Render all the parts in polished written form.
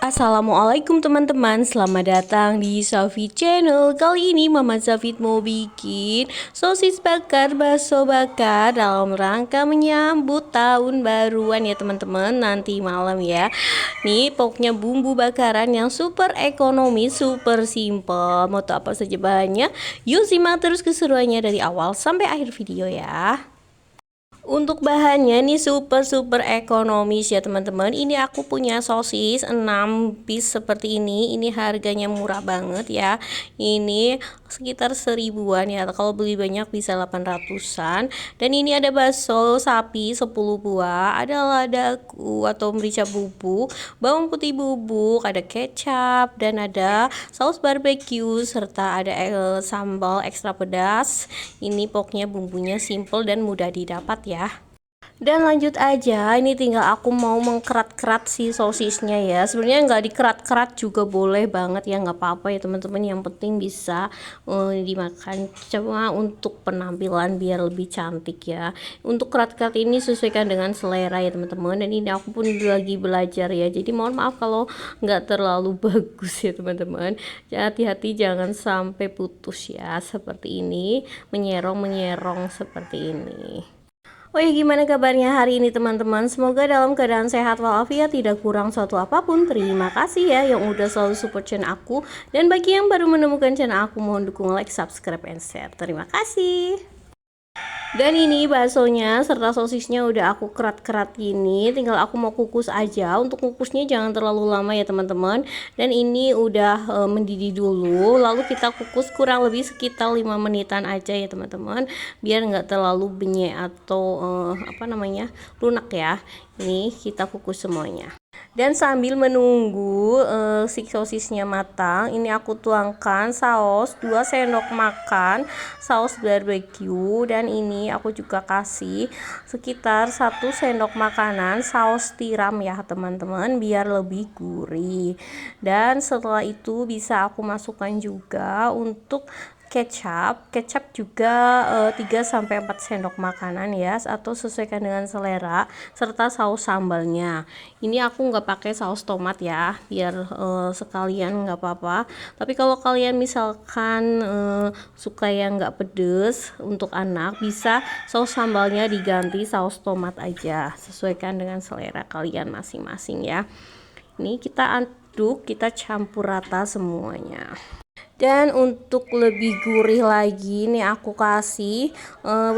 Assalamualaikum teman-teman, selamat datang di Safit Channel. Kali ini Mama Safit mau bikin sosis bakar bakso bakar dalam rangka menyambut tahun baruan ya teman-teman, nanti malam ya. Nih pokoknya bumbu bakaran yang super ekonomis, super simple. Mau tahu apa saja bahannya? Yuk simak terus keseruannya dari awal sampai akhir video ya. Untuk bahannya nih super ekonomis ya teman-teman. Ini aku punya sosis 6 piece seperti ini. Ini harganya murah banget ya. Ini sekitar 1000-an ya. Kalau beli banyak bisa 800-an. Dan ini ada bakso sapi 10 buah, ada ladaku atau merica bubuk, bawang putih bubuk, ada kecap dan ada saus barbeque serta ada sambal ekstra pedas. Ini pokoknya bumbunya simple dan mudah didapat ya. Dan lanjut aja, ini tinggal aku mau mengkerat-kerat si sosisnya ya. Sebenarnya nggak dikerat-kerat juga boleh banget ya, nggak apa-apa ya teman-teman. Yang penting bisa dimakan, cuma untuk penampilan biar lebih cantik ya. Untuk kerat-kerat ini sesuaikan dengan selera ya teman-teman. Dan ini aku pun lagi belajar ya, jadi mohon maaf kalau nggak terlalu bagus ya teman-teman. Hati-hati jangan sampai putus ya, seperti ini, menyerong seperti ini. Oh ya, gimana kabarnya hari ini teman-teman? Semoga dalam keadaan sehat walafiat, tidak kurang suatu apapun. Terima kasih ya yang udah selalu support channel aku. Dan bagi yang baru menemukan channel aku, mohon dukung like, subscribe, and share. Terima kasih. Dan ini baksonya serta sosisnya udah aku kerat-kerat gini, tinggal aku mau kukus aja. Untuk kukusnya jangan terlalu lama ya teman-teman. Dan ini udah mendidih dulu, lalu kita kukus kurang lebih sekitar 5 menitan aja ya teman-teman, biar nggak terlalu benyek atau lunak ya. Ini kita kukus semuanya. Dan sambil menunggu si sosisnya matang, ini aku tuangkan saus 2 sendok makan saus barbeque, dan ini aku juga kasih sekitar 1 sendok makanan saus tiram ya teman-teman, biar lebih gurih. Dan setelah itu bisa aku masukkan juga untuk kecap juga 3-4 sendok makanan ya, atau sesuaikan dengan selera, serta saus sambalnya. Ini aku nggak pakai saus tomat ya, biar sekalian nggak apa-apa. Tapi kalau kalian misalkan suka yang nggak pedes untuk anak, bisa saus sambalnya diganti saus tomat aja, sesuaikan dengan selera kalian masing-masing ya. Ini kita aduk, kita campur rata semuanya. Dan untuk lebih gurih lagi nih aku kasih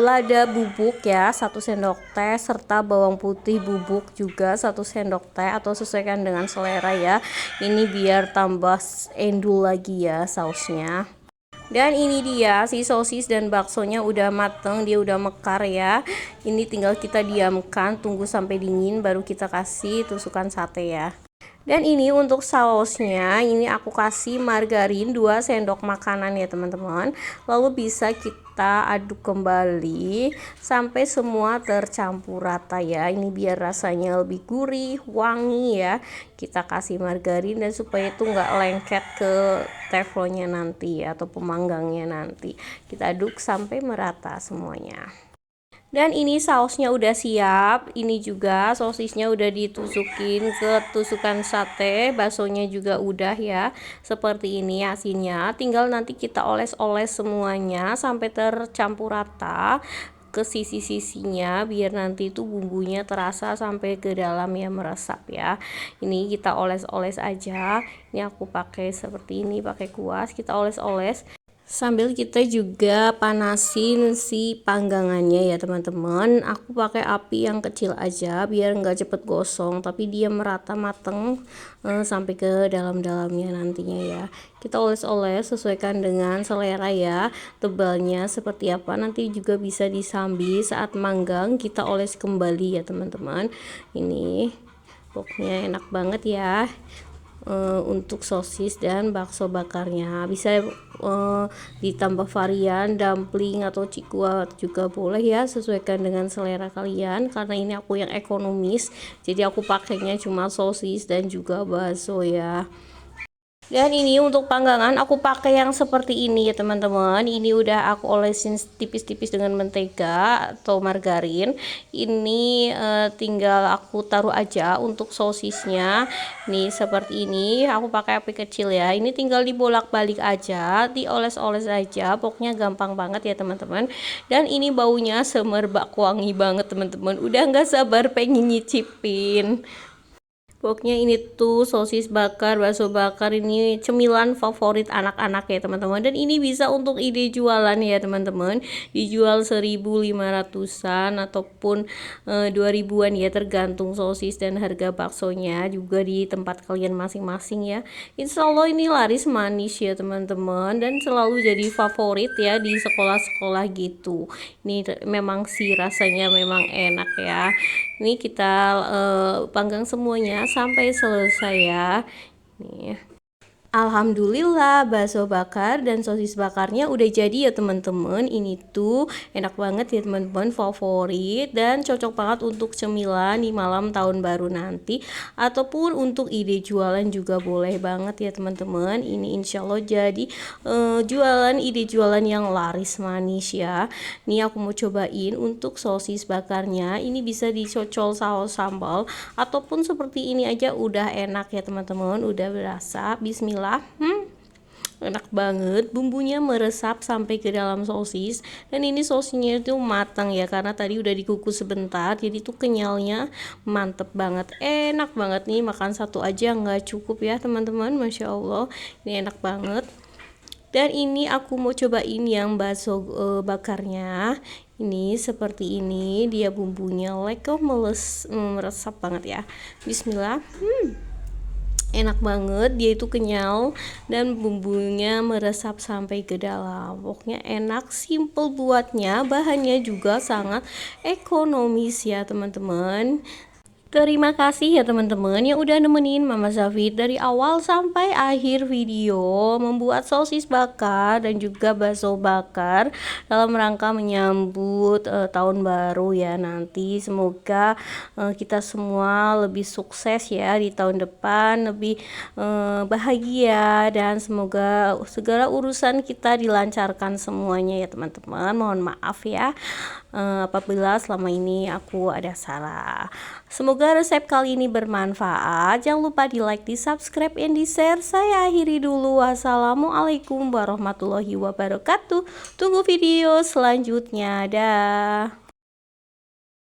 lada bubuk ya 1 sendok teh, serta bawang putih bubuk juga 1 sendok teh, atau sesuaikan dengan selera ya. Ini biar tambah endul lagi ya sausnya. Dan ini dia si sosis dan baksonya udah mateng, dia udah mekar ya. Ini tinggal kita diamkan, tunggu sampai dingin baru kita kasih tusukan sate ya. Dan ini untuk sausnya, ini aku kasih margarin 2 sendok makanan ya teman-teman. Lalu bisa kita aduk kembali sampai semua tercampur rata ya. Ini biar rasanya lebih gurih, wangi ya. Kita kasih margarin dan supaya itu nggak lengket ke teflonnya nanti ya, atau pemanggangnya nanti. Kita aduk sampai merata semuanya. Dan ini sausnya udah siap. Ini juga sosisnya udah ditusukin ke tusukan sate, baksonya juga udah ya. Seperti ini hasilnya. Tinggal nanti kita oles-oles semuanya sampai tercampur rata ke sisi-sisinya, biar nanti itu bumbunya terasa sampai ke dalam ya, meresap ya. Ini kita oles-oles aja. Ini aku pakai seperti ini, pakai kuas, kita oles-oles sambil kita juga panasin si panggangannya ya teman-teman. Aku pakai api yang kecil aja biar nggak cepet gosong, tapi dia merata mateng sampai ke dalam-dalamnya nantinya ya. Kita oles-oles sesuaikan dengan selera ya, tebalnya seperti apa nanti juga bisa disambi saat manggang, kita oles kembali ya teman-teman. Ini pokoknya enak banget ya. Untuk sosis dan bakso bakarnya bisa ditambah varian dumpling atau cikuat juga boleh ya, sesuaikan dengan selera kalian. Karena ini aku yang ekonomis, jadi aku pakainya cuma sosis dan juga bakso ya. Dan ini untuk panggangan aku pakai yang seperti ini ya teman-teman. Ini udah aku olesin tipis-tipis dengan mentega atau margarin. Ini tinggal aku taruh aja untuk sosisnya. Nih seperti ini. Aku pakai api kecil ya. Ini tinggal dibolak-balik aja, dioles-oles aja. Pokoknya gampang banget ya teman-teman. Dan ini baunya semerbak wangi banget teman-teman. Udah nggak sabar pengen nyicipin. Pokoknya ini tuh sosis bakar, bakso bakar ini cemilan favorit anak-anak ya teman-teman. Dan ini bisa untuk ide jualan ya teman-teman. Dijual 1.500-an ataupun 2.000-an ya, tergantung sosis dan harga baksonya juga di tempat kalian masing-masing ya. Insya Allah ini laris manis ya teman-teman, dan selalu jadi favorit ya di sekolah-sekolah gitu. Ini memang sih rasanya memang enak ya. Ini kita panggang semuanya sampai selesai ya. Nih. Alhamdulillah bakso bakar dan sosis bakarnya udah jadi ya teman-teman. Ini tuh enak banget ya teman-teman, favorit dan cocok banget untuk cemilan di malam tahun baru nanti, ataupun untuk ide jualan juga boleh banget ya teman-teman. Ini insya Allah jadi jualan, ide jualan yang laris manis ya. Nih aku mau cobain untuk sosis bakarnya. Ini bisa dicocol saus sambal ataupun seperti ini aja udah enak ya teman-teman, udah berasa. Bismillah. Enak banget, bumbunya meresap sampai ke dalam sosis. Dan ini sosisnya itu matang ya, karena tadi udah dikukus sebentar, jadi tuh kenyalnya mantep banget, enak banget nih. Makan satu aja nggak cukup ya teman-teman, masya Allah ini enak banget. Dan ini aku mau cobain yang bakso bakarnya. Ini seperti ini, dia bumbunya leko meresap banget ya. Bismillah. Enak banget, dia itu kenyal dan bumbunya meresap sampai ke dalam. Pokoknya enak, simple buatnya, bahannya juga sangat ekonomis ya teman-teman. Terima kasih ya teman-teman yang udah nemenin Mama Zafit dari awal sampai akhir video membuat sosis bakar dan juga bakso bakar dalam rangka menyambut tahun baru ya nanti. Semoga kita semua lebih sukses ya di tahun depan, lebih bahagia, dan semoga segala urusan kita dilancarkan semuanya ya teman-teman. Mohon maaf ya apabila selama ini aku ada salah. Semoga resep kali ini bermanfaat. Jangan lupa di like, di subscribe, dan di share. Saya akhiri dulu. Wassalamualaikum warahmatullahi wabarakatuh. Tunggu video selanjutnya. Dah.